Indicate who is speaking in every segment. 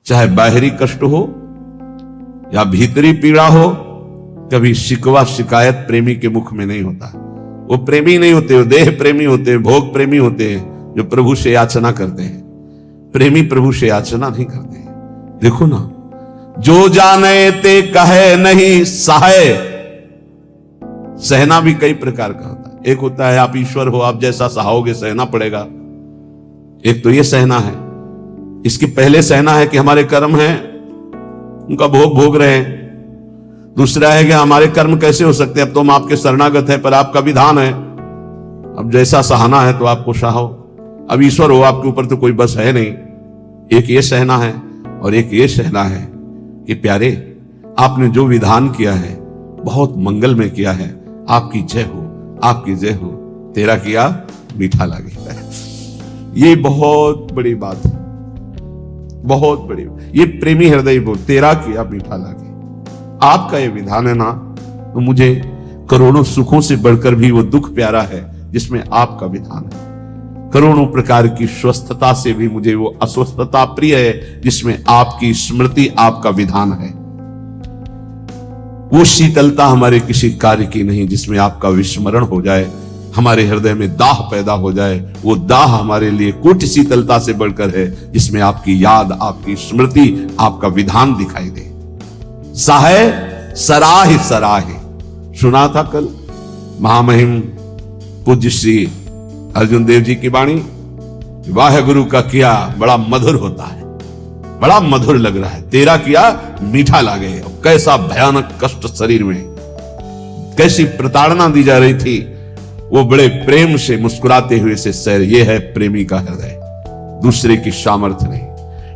Speaker 1: चाहे बाहरी कष्ट हो या भीतरी पीड़ा हो, कभी शिकवा शिकायत प्रेमी के मुख में नहीं होता। वो प्रेमी नहीं होते, वो देह प्रेमी होते हैं, भोग प्रेमी होते हैं, जो प्रभु से याचना करते हैं। प्रेमी प्रभु से याचना नहीं करते हैं। देखो ना, जो जाने ते कहे नहीं सहाय। सहना भी कई प्रकार का होता है। एक होता है आप ईश्वर हो, आप जैसा सहाओगे सहना पड़ेगा। एक तो ये सहना है। इसके पहले सहना है कि हमारे कर्म हैं, उनका भोग भोग रहे हैं। दूसरा है कि हमारे कर्म कैसे हो सकते हैं, अब तो हम आपके शरणागत हैं, पर आपका विधान है, अब जैसा सहाना है तो आपको सहाओ। अब ईश्वर हो, आपके ऊपर तो कोई बस है नहीं। एक ये सहना है और एक ये सहना है कि प्यारे, आपने जो विधान किया है बहुत मंगल में किया है, आपकी जय हो, आपकी जय हो, तेरा किया मीठा लागे। ये बहुत बड़ी बात है, बहुत बड़ी। ये प्रेमी हृदय बोल, तेरा किया मीठा लागे। आपका ये विधान है ना, तो मुझे करोड़ों सुखों से बढ़कर भी वो दुख प्यारा है जिसमें आपका विधान है। करोड़ों प्रकार की स्वस्थता से भी मुझे वो अस्वस्थता प्रिय है जिसमें आपकी स्मृति, आपका विधान है। वो शीतलता हमारे किसी कार्य की नहीं जिसमें आपका विस्मरण हो जाए, हमारे हृदय में दाह पैदा हो जाए। वो दाह हमारे लिए कोटि शीतलता से बढ़कर है जिसमें आपकी याद, आपकी स्मृति, आपका विधान दिखाई दे। सहाय सराह सराहे, सुना था कल महामहिम पूज्य श्री अर्जुन देव जी की वाणी। वाह गुरु का किया बड़ा मधुर होता है, बड़ा मधुर लग रहा है, तेरा किया मीठा लागे। कैसा भयानक कष्ट शरीर में, कैसी प्रताड़ना दी जा रही थी, वो बड़े प्रेम से मुस्कुराते हुए से सैर। ये है प्रेमी का हृदय, दूसरे की सामर्थ्य नहीं।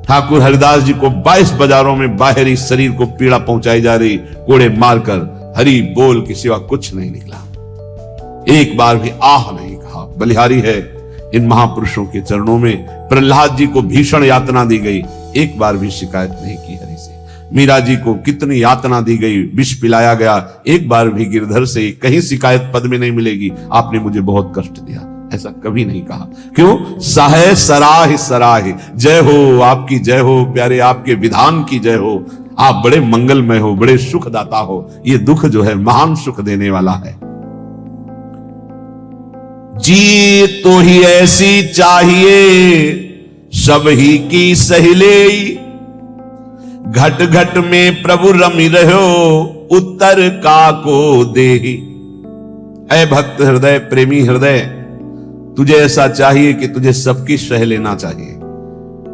Speaker 1: ठाकुर हरिदास जी को 22 बाजारों में बाहरी शरीर को पीड़ा पहुंचाई जा रही, कोड़े मारकर हरि बोल के सिवा कुछ नहीं निकला, एक बार भी आह नहीं कहा। बलिहारी है इन महापुरुषों के चरणों में। प्रहलाद जी को भीषण यातना दी गई, एक बार भी शिकायत नहीं की हरि से। मीरा जी को कितनी यातना दी गई, विष पिलाया गया, एक बार भी गिरधर से कहीं शिकायत पद में नहीं मिलेगी, आपने मुझे बहुत कष्ट दिया, ऐसा कभी नहीं कहा। क्यों? सहाय सराह सराहे, जय हो, आपकी जय हो प्यारे, आपके विधान की जय हो। आप बड़े मंगलमय हो, बड़े सुखदाता हो। ये दुख जो है महान सुख देने वाला है। जी तो ही ऐसी चाहिए सब ही की सहिले, घट घट में प्रभु रमि रहो उत्तर का को देहि। ऐ भक्त हृदय, प्रेमी हृदय, तुझे ऐसा चाहिए कि तुझे सबकी सह लेना चाहिए,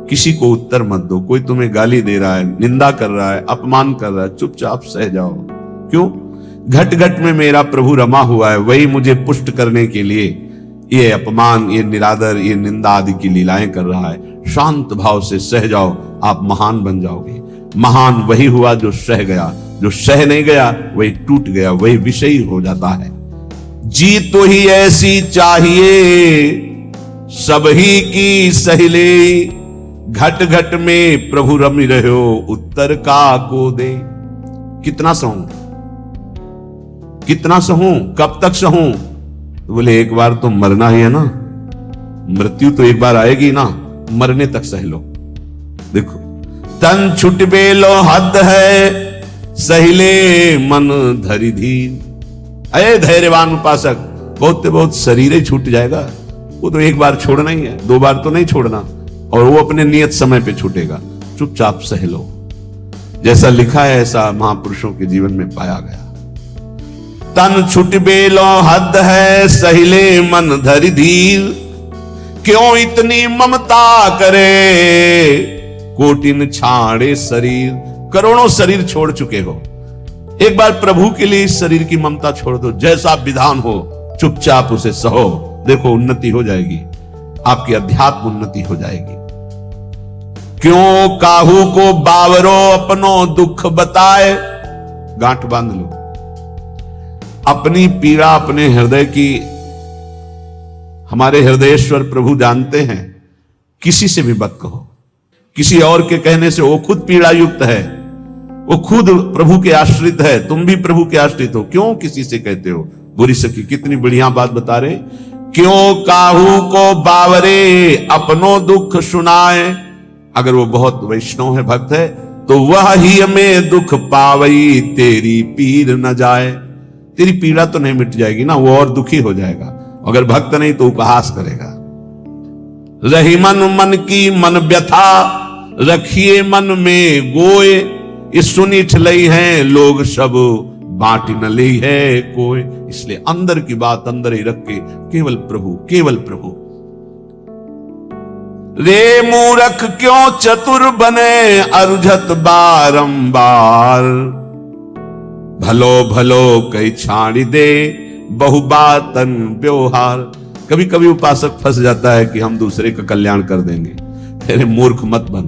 Speaker 1: किसी को उत्तर मत दो। कोई तुम्हें गाली दे रहा है, निंदा कर रहा है, अपमान कर रहा है, चुपचाप सह जाओ। क्यों? घट घट में मेरा प्रभु रमा हुआ है, वही मुझे पुष्ट करने के लिए ये अपमान, ये निरादर, ये निंदा आदि की लीलाएं कर रहा है। शांत भाव से सह जाओ, आप महान बन जाओगे। महान वही हुआ जो सह गया, जो सह नहीं गया वही टूट गया, वही विषयी हो जाता है। जी तो ही ऐसी चाहिए सब ही की सहिले, घट घट में प्रभु रमि रहो उत्तर का को दे। कितना सहूं, कितना सहूं, कब तक सहूं? तो बोले एक बार तो मरना ही है ना, मृत्यु तो एक बार आएगी ना, मरने तक सह लो। देखो, तन छुट बेलो हद है सहिले मन धरि धीर। अरे धैर्यवान उपासक, बहुत से बहुत शरीर ही छूट जाएगा, वो तो एक बार छोड़ना ही है, 2 बार तो नहीं छोड़ना, और वो अपने नियत समय पे छूटेगा। चुपचाप सह लो। जैसा लिखा है ऐसा महापुरुषों के जीवन में पाया गया। तन छुट बेलो हद है सहिले मन धरि धीर, क्यों इतनी ममता करे कोटिन छाड़े शरीर। करोड़ों शरीर छोड़ चुके हो, एक बार प्रभु के लिए इस शरीर की ममता छोड़ दो। जैसा विधान हो चुपचाप उसे सहो, देखो उन्नति हो जाएगी, आपकी अध्यात्म उन्नति हो जाएगी। क्यों काहू को बावरो अपनो दुख बताए। गांठ बांध लो, अपनी पीड़ा अपने हृदय की हमारे हृदयेश्वर प्रभु जानते हैं। किसी से भी मत कहो, किसी और के कहने से वो खुद पीड़ा युक्त है, वो खुद प्रभु के आश्रित है, तुम भी प्रभु के आश्रित हो, क्यों किसी से कहते हो? बुरी सखी कितनी बढ़िया बात बता रहे। क्यों काहू को बावरे अपनो दुख सुनाए, अगर वो बहुत वैष्णव है, भक्त है, तो वह ही में दुख पावई तेरी पीर न जाए। तेरी पीड़ा तो नहीं मिट जाएगी ना, वो और दुखी हो जाएगा। अगर भक्त नहीं तो उपहास करेगा। रही मन मन की मन व्यथा, रखिए मन में गोए। ये सुनी ठलई है लोग सब, बांटी न ली है कोई। इसलिए अंदर की बात अंदर ही रख के केवल प्रभु, केवल प्रभु। रे मूरख क्यों चतुर बने, अरुझत बारंबार। भलो भलो कई छाड़ी दे, बहुबातन व्यवहार। कभी कभी उपासक फंस जाता है कि हम दूसरे का कल्याण कर देंगे। अरे मूर्ख मत बन,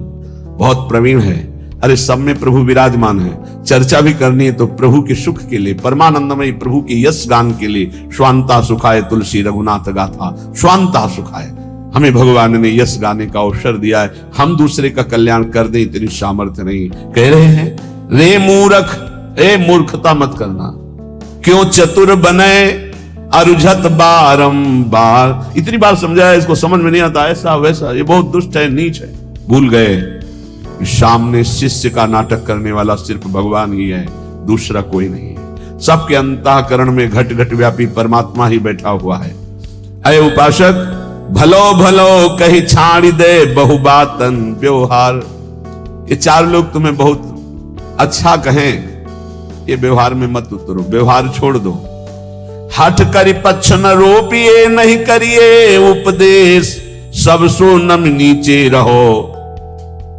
Speaker 1: बहुत प्रवीण है। अरे सब में प्रभु विराजमान है। चर्चा भी करनी है तो प्रभु के सुख के लिए, परमानंदमय प्रभु के यश गान के लिए। श्वांता सुखाए तुलसी रघुनाथ गाथा, श्वांता सुखाए। हमें भगवान ने यश गाने का अवसर दिया है, हम दूसरे का कल्याण कर दें इतनी सामर्थ्य नहीं। कह रहे हैं रे मूर्ख, ए मूर्खता मत करना। क्यों चतुर बने, अरुझत बारंबार। इतनी बार समझाया, इसको समझ में नहीं आता, ऐसा वैसा, ये बहुत दुष्ट है, नीच है। भूल गए सामने शिष्य का नाटक करने वाला सिर्फ भगवान ही है, दूसरा कोई नहीं है। सबके अंतःकरण में घट घट व्यापी परमात्मा ही बैठा हुआ है। अय उपासक, भलो भलो कही छाड़ी दे, बहुबातन व्यवहार। ये चार लोग तुम्हें बहुत अच्छा कहें, ये व्यवहार में मत उतरो, व्यवहार छोड़ दो। हठ करी पक्ष न रोपिए, नहीं करिए उपदेश, सब सो नम नीचे रहो।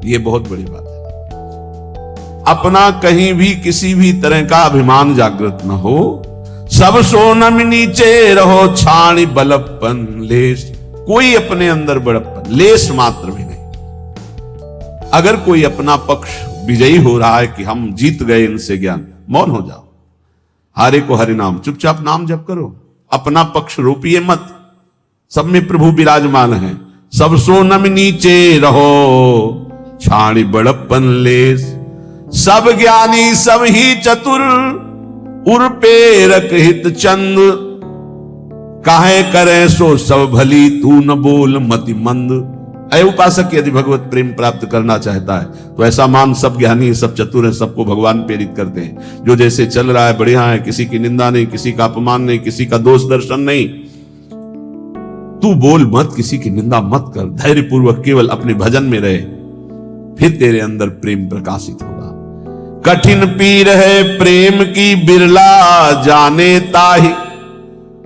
Speaker 1: ये बहुत बड़ी बात है। अपना कहीं भी किसी भी तरह का अभिमान जागृत न हो। सब सो नम नीचे रहो, छाणी बलपन लेस। कोई अपने अंदर बड़प्पन लेस मात्र भी नहीं। अगर कोई अपना पक्ष विजयी हो रहा है कि हम जीत गए इनसे ज्ञान, मौन हो जाओ। हारे को हरि नाम, चुपचाप नाम जप करो। अपना पक्ष रोपिए मत। सब में प्रभु विराजमान है। सब सो नम नीचे रहो, छाणी बड़प्पन लेस। सब ज्ञानी सब ही चतुर, उर्पे रख हित चंद। काहे करे सो सब भली, तू न बोल मति मंद। अय उपासक, यदि भगवत प्रेम प्राप्त करना चाहता है तो ऐसा मान सब ज्ञानी, सब चतुर है, सबको भगवान प्रेरित करते हैं। जो जैसे चल रहा है बढ़िया है, किसी की निंदा नहीं, किसी का अपमान नहीं, किसी का दोष दर्शन नहीं। तू बोल मत, किसी की निंदा मत कर, धैर्य पूर्वक केवल अपने भजन में रहे, फिर तेरे अंदर प्रेम प्रकाशित होगा। कठिन पीर है प्रेम की, बिरला जाने ताहि।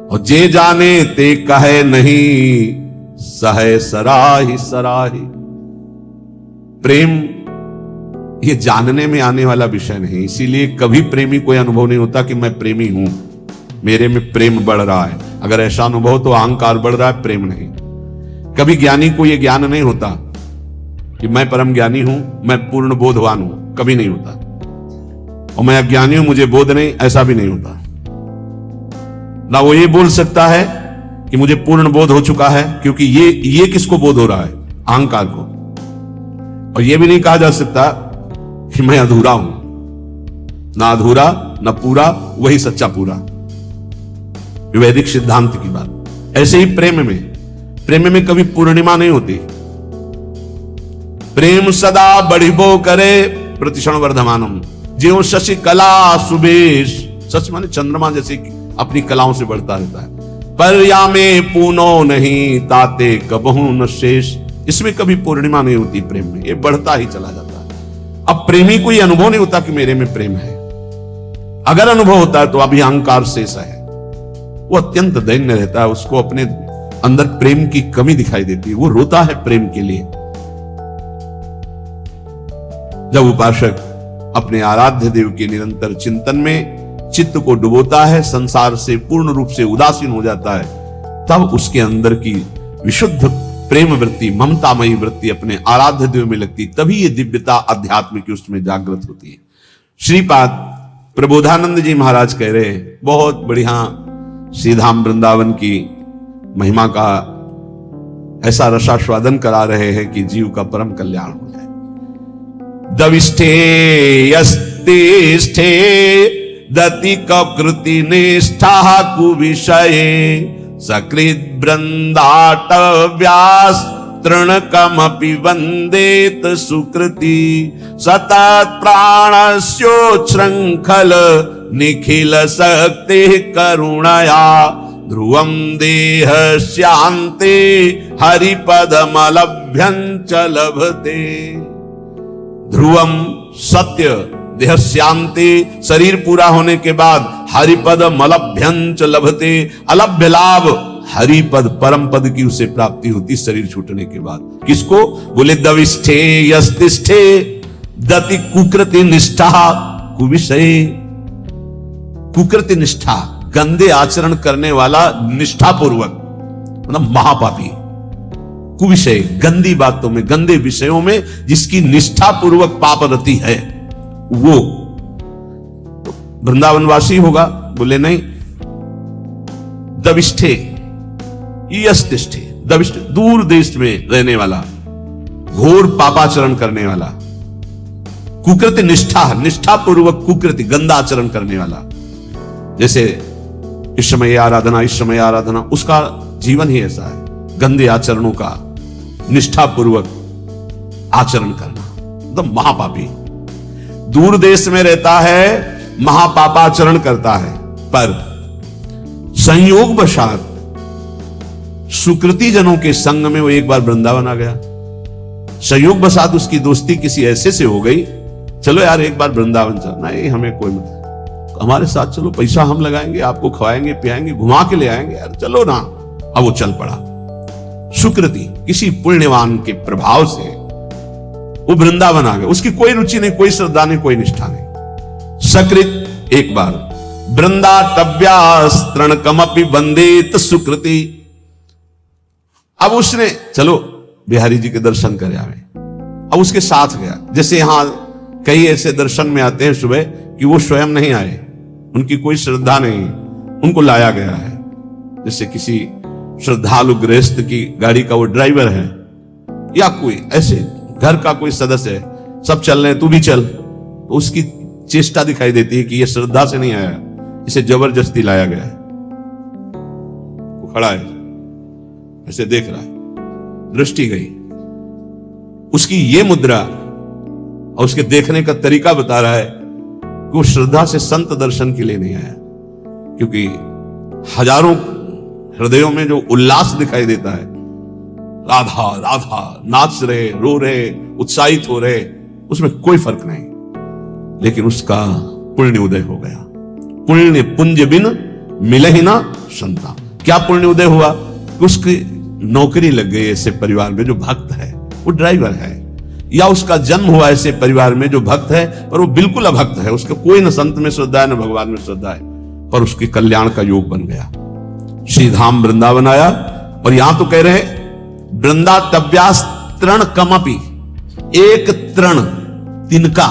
Speaker 1: और जे जाने ते कहे नहीं, सहे सराही सराही। प्रेम ये जानने में आने वाला विषय नहीं। इसीलिए कभी प्रेमी कोई अनुभव नहीं होता कि मैं प्रेमी हूं, मेरे में प्रेम बढ़ रहा है। अगर ऐसा अनुभव तो अहंकार बढ़ रहा है, प्रेम नहीं। कभी ज्ञानी को यह ज्ञान नहीं होता कि मैं परम ज्ञानी हूं, मैं पूर्ण बोधवान हूं, कभी नहीं होता। और मैं अज्ञानी हूं, मुझे बोध नहीं, ऐसा भी नहीं होता। ना वो ये बोल सकता है कि मुझे पूर्ण बोध हो चुका है, क्योंकि ये किसको बोध हो रहा है? अहंकार को। और ये भी नहीं कहा जा सकता कि मैं अधूरा हूं। ना अधूरा ना पूरा, वही सच्चा पूरा। वैदिक सिद्धांत की बात। ऐसे ही प्रेम में कभी पूर्णिमा नहीं होती। प्रेम सदा बढ़िबो करे, प्रतिक्षण वर्धमानम। ज्यों शशि कला सुबेश, सच माने चंद्रमा जैसे अपनी कलाओं से बढ़ता रहता है। पर या में पूनो नहीं, ताते कबहू न शेष। इसमें कभी पूर्णिमा नहीं होती प्रेम में, ये बढ़ता ही चला जाता है। अब प्रेमी को ये अनुभव नहीं होता कि मेरे में प्रेम है। अगर अनुभव होता है तो अभी अहंकार शेष है, वो अत्यंत दैन्य रहता है, उसको अपने अंदर प्रेम की कमी दिखाई देती है, वो रोता है प्रेम के लिए। जब उपासक अपने आराध्य देव के निरंतर चिंतन में चित्त को डुबोता है, संसार से पूर्ण रूप से उदासीन हो जाता है, तब उसके अंदर की विशुद्ध प्रेम वृत्ति, ममतामयी वृत्ति अपने आराध्य देव में लगती, तभी ये दिव्यता आध्यात्म की उसमें जागृत होती है। श्रीपाद प्रबोधानंद जी महाराज कह रहे हैं, बहुत बढ़िया श्रीधाम वृंदावन की महिमा का ऐसा रसास्वादन करा रहे हैं कि जीव का परम कल्याण हो जाए। दविष्ठे यस्तिष्ठे दति कृति निष्ठा कुविषये, सकृत वृंदाट व्यास तृणकमपि वन्देत सुकृति सतत प्राणस्योच्छृङ्खल निखिल शक्ति करुणया ध्रुवं देहस्यान्ते हरिपदमलभ्यं च लभते। ध्रुवम सत्य देहस्यान्ते, शरीर पूरा होने के बाद हरिपद मलभ्यंच लभते, अलभ्य लाभ हरिपद परम पद की उसे प्राप्ति होती शरीर छूटने के बाद। किसको? बोले दविष्ठे यस्तिष्ठे दति कुकृति निष्ठा कुविषय। कुकृति निष्ठा, गंदे आचरण करने वाला निष्ठा पूर्वक, मतलब महापापी। कुविषय, गंदी बातों में, गंदे विषयों में जिसकी निष्ठा पूर्वक पाप रति है वो वृंदावनवासी होगा? बोले नहीं। दविष्ठे यस्तिष्ठे, दविष्ठ दूर देश में रहने वाला, घोर पापाचरण करने वाला। कुकृति निष्ठा, निष्ठा पूर्वक कुकृति गंदा आचरण करने वाला। जैसे इस समय आराधना, उसका जीवन ही ऐसा है, गंदे आचरणों का निष्ठा पूर्वक आचरण करना, मतलब महापापी। दूर देश में रहता है, महापापाचरण करता है, पर संयोग वशात सुकृति जनों के संग में वो एक बार वृंदावन आ गया। संयोग वशात उसकी दोस्ती किसी ऐसे से हो गई, चलो यार एक बार वृंदावन चल। नहीं, हमें कोई मत, हमारे साथ चलो, पैसा हम लगाएंगे, आपको खवाएंगे पियाएंगे, घुमा के ले आएंगे, यार चलो ना। अब वो चल पड़ा। सुकृति, किसी पुण्यवान के प्रभाव से वो वृंदावन आ गया। उसकी कोई रुचि नहीं, कोई श्रद्धा नहीं, कोई निष्ठा नहीं। सकृत, एक बार वृंदाटव्यास तृणकमपि वंदेत सुकृति। अब उसने चलो बिहारी जी के दर्शन करे आवे, अब उसके साथ गया। जैसे यहां कई ऐसे दर्शन में आते हैं सुबह कि वो स्वयं नहीं आए, उनकी कोई श्रद्धा नहीं, उनको लाया गया है। जैसे किसी श्रद्धालु गृहस्थ की गाड़ी का वो ड्राइवर है, या कोई ऐसे घर का कोई सदस्य है, सब चल रहे हैं तू भी चल, तो उसकी चेष्टा दिखाई देती है कि ये श्रद्धा से नहीं आया, इसे जबरदस्ती लाया गया है। वो खड़ा है, ऐसे देख रहा है, दृष्टि गई उसकी, ये मुद्रा और उसके देखने का तरीका बता रहा है कि वो श्रद्धा से संत दर्शन के लिए नहीं आया। क्योंकि हजारों हृदयों में जो उल्लास दिखाई देता है, राधा राधा नाच रहे, रो रहे, उत्साहित हो रहे, उसमें कोई फर्क नहीं। लेकिन उसका पुण्य उदय हो गया। पुण्य पुंज बिन मिले ही ना संता। क्या पुण्य उदय हुआ? उसकी नौकरी लग गई ऐसे परिवार में जो भक्त है, वो ड्राइवर है, या उसका जन्म हुआ ऐसे परिवार में जो भक्त है पर वो बिल्कुल अभक्त है, उसका कोई न संत में श्रद्धा है न भगवान में श्रद्धा है, पर उसके कल्याण का योग बन गया। श्री धाम वृंदावन आया। और यहां तो कह रहे वृंदाटव्यास तृण कमपि, एक तृण तिनका,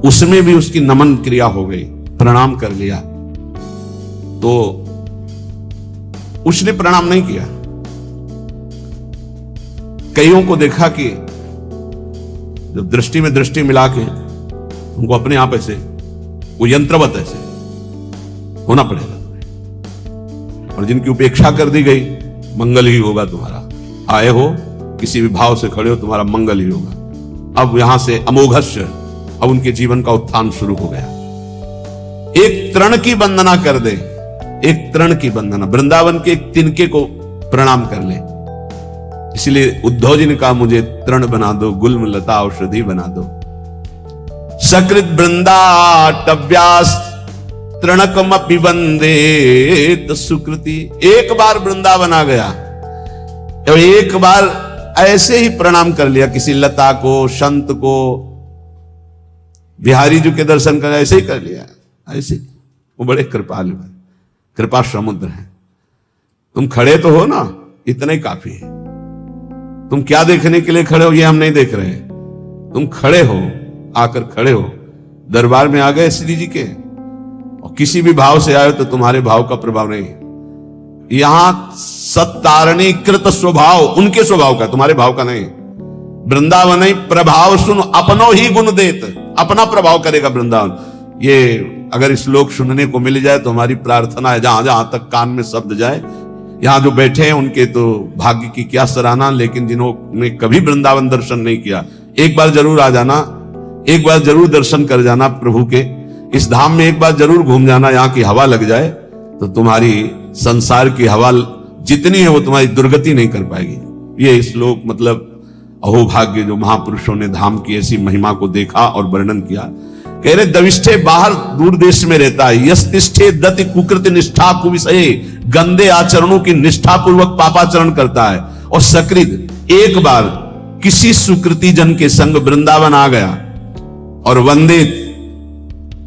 Speaker 1: उसमें भी उसकी नमन क्रिया हो गई, प्रणाम कर लिया। तो उसने प्रणाम नहीं किया। कईयों को देखा कि जब दृष्टि में दृष्टि मिला के उनको अपने आप ऐसे, वो यंत्रवत ऐसे होना पड़ेगा। और जिनकी उपेक्षा कर दी गई, मंगल ही होगा तुम्हारा, आए हो किसी भी भाव से खड़े हो, तुम्हारा मंगल ही होगा। अब यहां से अमोघस्य, अब उनके जीवन का उत्थान शुरू हो गया। एक तृण की वंदना कर दे, एक तृण की वंदना, वृंदावन के एक तिनके को प्रणाम कर ले। इसलिए उद्धव जी ने कहा मुझे तृण बना दो, गुल्म लता औषधि बना दो। सकृत वृंदाटव्यास तृणकमपि वंदेत सुकृति। एक बार वृंदावन आ गया, एक बार ऐसे ही प्रणाम कर लिया किसी लता को, संत को, बिहारी जी के दर्शन कर ऐसे ही कर लिया, ऐसे। वो बड़े कृपालु है, कृपा समुद्र है। तुम खड़े तो हो ना, इतना ही काफी है। तुम क्या देखने के लिए खड़े हो ये हम नहीं देख रहे हैं, तुम खड़े हो, आकर खड़े हो, दरबार में आ गए श्री जी के, और किसी भी भाव से आए तो तुम्हारे भाव का प्रभाव नहीं है। यहां सत्तारणीकृत स्वभाव उनके स्वभाव का, तुम्हारे भाव का नहीं। वृंदावन ही प्रभाव सुन अपनो ही गुण देत, अपना प्रभाव करेगा वृंदावन। ये अगर श्लोक सुनने को मिल जाए तो हमारी प्रार्थना है, जहां जहां तक कान में शब्द जाए, यहां जो बैठे हैं उनके तो भाग्य की क्या सराहना, लेकिन जिन्होंने कभी वृंदावन दर्शन नहीं किया, एक बार जरूर आ जाना, एक बार जरूर दर्शन कर जाना प्रभु के। इस धाम में एक बार जरूर घूम जाना, यहां की हवा लग जाए तो तुम्हारी संसार की हवा जितनी है वो तुम्हारी दुर्गति नहीं कर पाएगी। ये श्लोक मतलब अहोभाग्य जो महापुरुषों ने धाम की ऐसी महिमा को देखा और वर्णन किया। कह रहे दविष्ठे बाहर दूर देश में रहता है, यस्तिष्ठे दति कुकृति निष्ठा कुविषये, गंदे आचरणों की निष्ठा पूर्वक पापाचरण करता है। और सकृत एक बार किसी सुकृति जन के संग वृंदावन आ गया और वंदे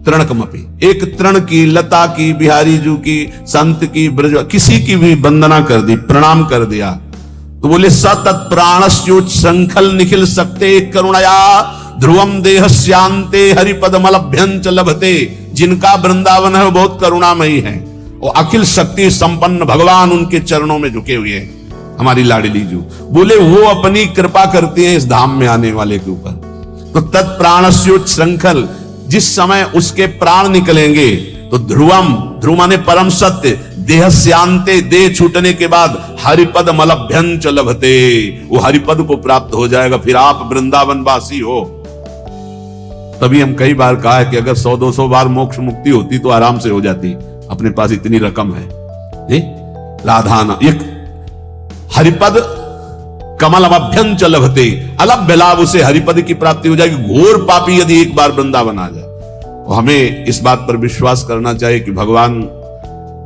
Speaker 1: तृणकमपि, एक तृण की, लता की, बिहारी जू की, संत की, ब्रज किसी की भी वंदना कर दी, प्रणाम कर दिया, तो बोले सतत प्राणस्योच्छृंखल निखिल सकते करुणया ध्रुवम देहस्यांते हरिपदमलभ्यंच लभते। जिनका वृंदावन है वो बहुत करुणामयी है और अखिल शक्ति संपन्न भगवान उनके चरणों में झुके हुए हैं। हमारी लाडली जू बोले वो अपनी कृपा करती है इस धाम में आने वाले के ऊपर। तो तत्प्राणस्योच्छृंखल, जिस समय उसके प्राण निकलेंगे तो ध्रुवम, ध्रुव माने परम सत्य, देहस्यांते, देह छूटने के बाद हरिपद मलभ्यंच लभते, वो हरिपद को प्राप्त हो जाएगा, फिर आप वृंदावन वासी हो। तभी हम कई बार कहा है कि अगर 100-200 बार मोक्ष मुक्ति होती तो आराम से हो जाती, अपने पास इतनी रकम है। राधाना एक हरिपद कमल अभ्यंच लभते, अलभ्य लाभ उसे हरिपद की प्राप्ति हो जाएगी। घोर पापी यदि एक बार वृंदावन आ जाए, तो हमें इस बात पर विश्वास करना चाहिए कि भगवान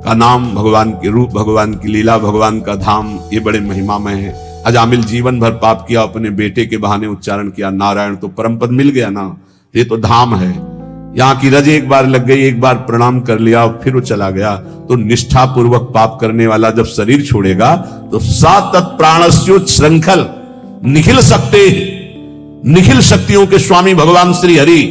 Speaker 1: का नाम, भगवान के रूप, भगवान की लीला, भगवान का धाम ये बड़े महिमामय है। अजामिल जीवन भर पाप किया, अपने बेटे के बहाने उच्चारण किया नारायण, तो परम पद मिल गया ना, ये तो धाम है। यहाँ की रज एक बार लग गई, एक बार प्रणाम कर लिया और फिर वो चला गया। तो निष्ठा पूर्वक पाप करने वाला जब शरीर छोड़ेगा तो सातत प्राणस्योच्छृंखल निखिल सकते, निखिल शक्तियों के स्वामी भगवान श्री हरि,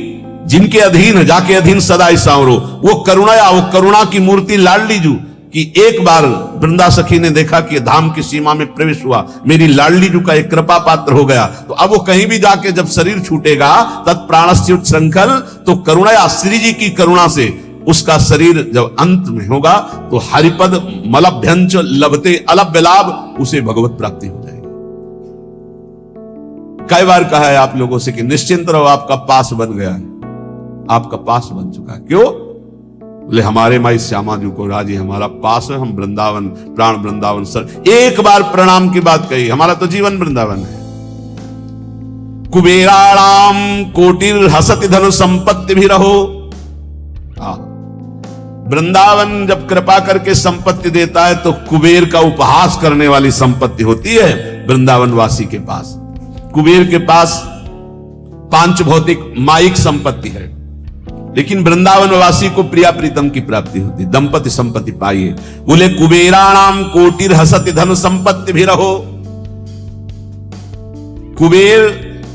Speaker 1: जिनके अधीन जाके अधीन सदा सांवरो, वो करुणा, वो करुणा की मूर्ति लाडली जू कि एक बार वृंदा सखी ने देखा कि धाम की सीमा में प्रवेश हुआ, मेरी लाडली जू का एक कृपा पात्र हो गया, तो अब वो कहीं भी जाके जब शरीर छूटेगा तत्प्राणस्योच्छृंखल, तो करुणा, श्री जी की करुणा से उसका शरीर जब अंत में होगा तो हरिपद मलभ्यंच लभते, अलभ्य लाभ, उसे भगवत प्राप्ति हो जाएगी। कई बार कहा है आप लोगों से कि निश्चिंत रहो, आपका पास बन गया है, आपका पास बन चुका है। क्यों? बोले हमारे माई श्यामा जी को राजी, हमारा पास है, हम वृंदावन, प्राण वृंदावन सर। एक बार प्रणाम की बात कही, हमारा तो जीवन वृंदावन है। कुबेराणाम कोटिर हसति धन संपत्ति भी रहो। वृंदावन जब कृपा करके संपत्ति देता है तो कुबेर का उपहास करने वाली संपत्ति होती है वृंदावन वासी के पास। कुबेर के पास पांच भौतिक माइक संपत्ति है, लेकिन वृंदावन वासी को प्रिया प्रीतम की प्राप्ति होती, दंपति संपत्ति पाइए। बोले कुबेराणाम कोटिर हसति धन संपत्ति भी रहो। कुबेर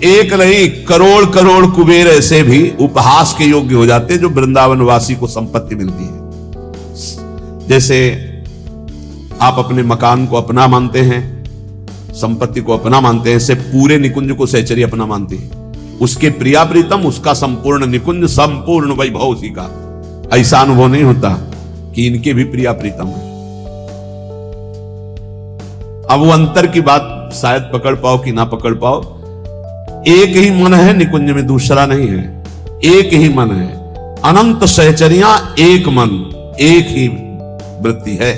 Speaker 1: एक नहीं, करोड़ करोड़ कुबेर ऐसे भी उपहास के योग्य हो जाते हैं जो वृंदावन वासी को संपत्ति मिलती है। जैसे आप अपने मकान को अपना मानते हैं, संपत्ति को अपना मानते हैं, ऐसे पूरे निकुंज को सहचरी अपना मानती है। उसके प्रिया प्रीतम, उसका संपूर्ण निकुंज, संपूर्ण वैभव उसी का। ऐसा अनुभव नहीं होता कि इनके भी प्रिया प्रीतम है। अब वो अंतर की बात शायद पकड़ पाओ कि ना पकड़ पाओ। एक ही मन है निकुंज में, दूसरा नहीं है, एक ही मन है। अनंत सहचरियां, एक मन, एक ही वृत्ति है।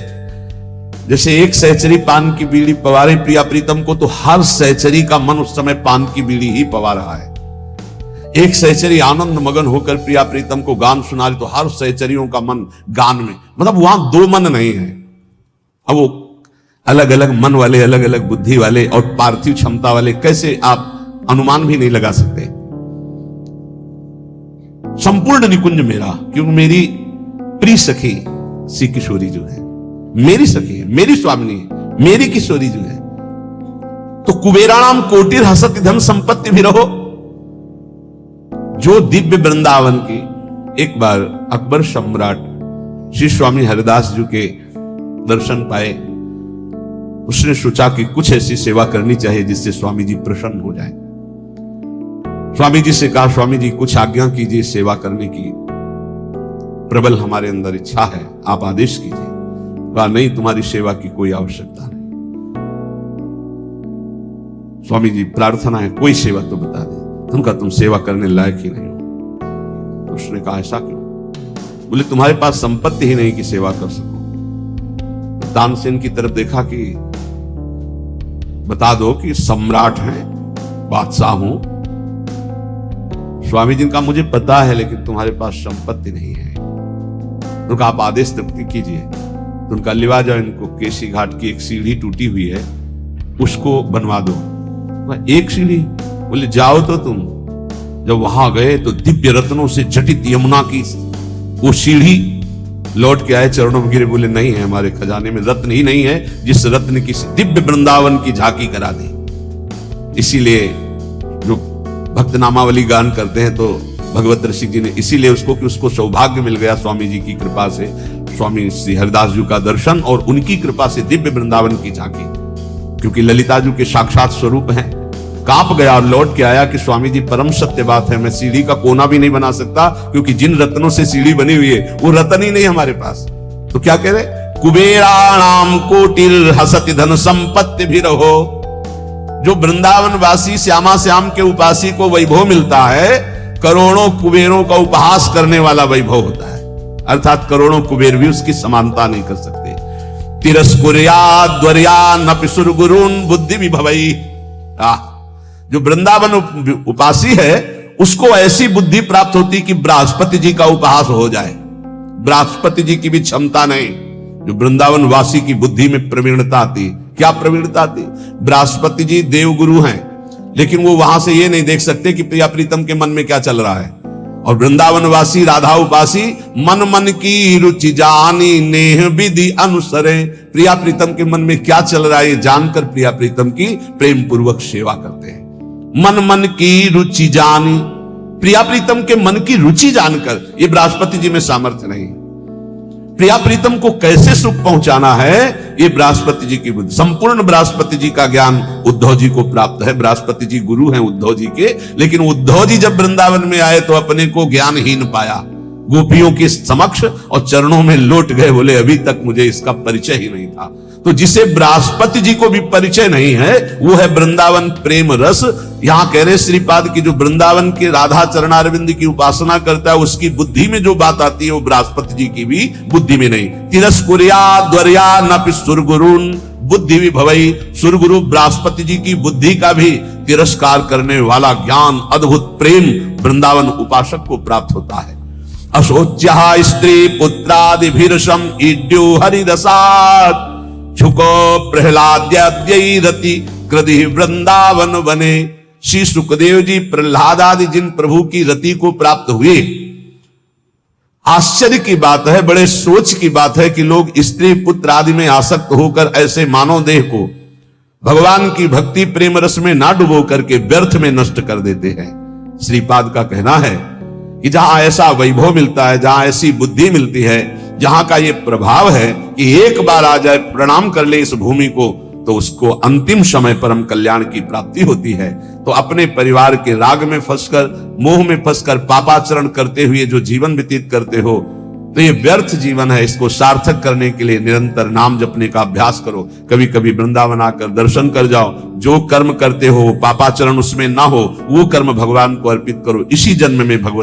Speaker 1: जैसे एक सहचरी पान की बीड़ी पवा रही प्रिया प्रीतम को, तो हर सहचरी का मन उस समय पान की बीड़ी ही पवा रहा है। एक सहचरी आनंद मगन होकर प्रिया प्रीतम को गान सुना रही, तो हर सहचरियों का मन गान में, मतलब वहां दो मन नहीं है। अब वो अलग अलग मन वाले, अलग अलग बुद्धि वाले और पार्थिव क्षमता वाले, कैसे आप अनुमान भी नहीं लगा सकते। संपूर्ण निकुंज मेरा, क्योंकि मेरी प्रिय सखी श्री किशोरी जो है, मेरी सखी है, मेरी स्वामिनी है, मेरी किशोरी जो है। तो कुबेराणाम कोटिर हसति धन संपत्ति भी रहो। जो दिव्य वृंदावन की, एक बार अकबर सम्राट श्री स्वामी हरिदास जी के दर्शन पाए, उसने सोचा कि कुछ ऐसी सेवा करनी चाहिए जिससे स्वामी जी प्रसन्न हो जाए। स्वामी जी से कहा, स्वामी जी कुछ आज्ञा कीजिए, सेवा करने की प्रबल हमारे अंदर इच्छा है, आप आदेश कीजिए। कहा नहीं, तुम्हारी सेवा की कोई आवश्यकता नहीं। स्वामी जी प्रार्थना है, कोई सेवा तो बता दे। उनका तुम सेवा करने लायक ही नहीं हो। तो उसने कहा ऐसा क्यों? बोले तुम्हारे पास संपत्ति ही नहीं कि सेवा कर सको। तानसेन की तरफ देखा कि बता दो कि सम्राट है, बादशाह हूं। स्वामी जी का मुझे पता है, लेकिन तुम्हारे पास संपत्ति नहीं है। उनका आप आदेश कीजिए। तो उनका लिवा जाओ, इनको केसी घाट की एक सीढ़ी टूटी हुई है, उसको बनवा दो। एक सीढ़ी? बोले जाओ तो तुम। जब वहां गए तो दिव्य रत्नों से जटित यमुना की वो सीढ़ी लौट के आए, चरणों में गिरे, बोले नहीं है, हमारे खजाने में रत्न ही नहीं है जिस रत्न की दिव्य वृंदावन की झांकी करा दी। इसीलिए जो भक्त नामावली गान करते हैं तो भगवत ऋषि जी ने इसीलिए उसको कि उसको सौभाग्य मिल गया स्वामी जी की कृपा से, स्वामी श्री हरिदास जी का दर्शन और उनकी कृपा से दिव्य वृंदावन की झांकी, क्योंकि ललिता जी के साक्षात स्वरूप हैं। कांप गया और लौट के आया कि स्वामी जी परम सत्य बात है, मैं सीढ़ी का कोना भी नहीं बना सकता, क्योंकि जिन रत्नों से सीढ़ी बनी हुई है वो रत्न ही नहीं हमारे पास। तो क्या कह रहे? कुबेराणाम कोटिर हसति धन संपत्ति भी रहो। जो वृंदावन वासी श्यामा श्याम के उपासी को वैभव मिलता है, करोड़ों कुबेरों का उपहास करने वाला वैभव होता है, अर्थात करोड़ों कुबेर भी उसकी समानता नहीं कर सकते। तिरस्कुर्या द्वर्या नपि सुरगुरुन बुद्धि विभवई। जो वृंदावन उपासी है उसको ऐसी बुद्धि प्राप्त होती कि बृहस्पति जी का उपहास हो जाए। बृहस्पति जी की भी क्षमता नहीं, जो वृंदावन वासी की बुद्धि में प्रवीणता आती। क्या प्रवीणता आती? बृहस्पति जी देवगुरु हैं, लेकिन वो वहां से ये नहीं देख सकते कि प्रिया प्रीतम के मन में क्या चल रहा है। और वृंदावन वासी राधा उपासी मन मन की रुचि जानी नेह विधि अनुसरे। प्रिया प्रीतम के मन में क्या चल रहा है ये जानकर प्रिया प्रीतम की प्रेम पूर्वक सेवा करते हैं। मन मन की रुचि जानी, प्रिया प्रीतम के मन की रुचि जानकर। ये बृहस्पति जी में सामर्थ्य नहीं। प्रिया प्रीतम को कैसे सुख पहुंचाना है ये बृहस्पति जी की बुद्धि। संपूर्ण बृहस्पति जी का ज्ञान उद्धव जी को प्राप्त है। बृहस्पति जी गुरु हैं उद्धव जी के, लेकिन उद्धव जी जब वृंदावन में आए तो अपने को ज्ञानहीन पाया। गोपियों के समक्ष और चरणों में लौट गए, बोले अभी तक मुझे इसका परिचय ही नहीं था। तो जिसे बृहस्पति जी को भी परिचय नहीं है वो है वृंदावन प्रेम रस। यहां कह रहे श्रीपाद की जो वृंदावन के राधा चरणारविंद की उपासना करता है उसकी बुद्धि में जो बात आती है वो बृहस्पति जी की भी बुद्धि में नहीं। तिरस्कुर्या द्वर्या नपि सुरगुरुन बुद्धि विभवई। सुरगुरु बृहस्पति जी की बुद्धि का भी तिरस्कार करने वाला ज्ञान, अद्भुत प्रेम वृंदावन उपासक को प्राप्त होता है। अशोच्या स्त्री पुत्रादिभिर्षम इड्यो हरिरसात् झुको प्रहलाद्यरति कृधि वृंदावन वने। श्री सुखदेव जी प्रहलाद आदि जिन प्रभु की रति को प्राप्त हुए, आश्चर्य की बात है, बड़े सोच की बात है कि लोग स्त्री पुत्र आदि में आसक्त होकर ऐसे मानव देह को भगवान की भक्ति प्रेम रस में ना डुबो करके व्यर्थ में नष्ट कर देते हैं। श्रीपाद का कहना है कि जहां ऐसा वैभव मिलता है, जहां ऐसी बुद्धि मिलती है, जहां का ये प्रभाव है कि एक बार आ जाए प्रणाम कर ले इस भूमि को तो उसको अंतिम समय परम कल्याण की प्राप्ति होती है। तो अपने परिवार के राग में फंसकर, मोह में फंसकर पापाचरण करते हुए जो जीवन व्यतीत करते हो तो ये व्यर्थ जीवन है। इसको सार्थक करने के लिए निरंतर नाम जपने का अभ्यास करो। कभी कभी वृंदावन आकर दर्शन कर जाओ। जो कर्म करते हो पापाचरण उसमें ना हो, वो कर्म भगवान को अर्पित करो। इसी जन्म में भगवत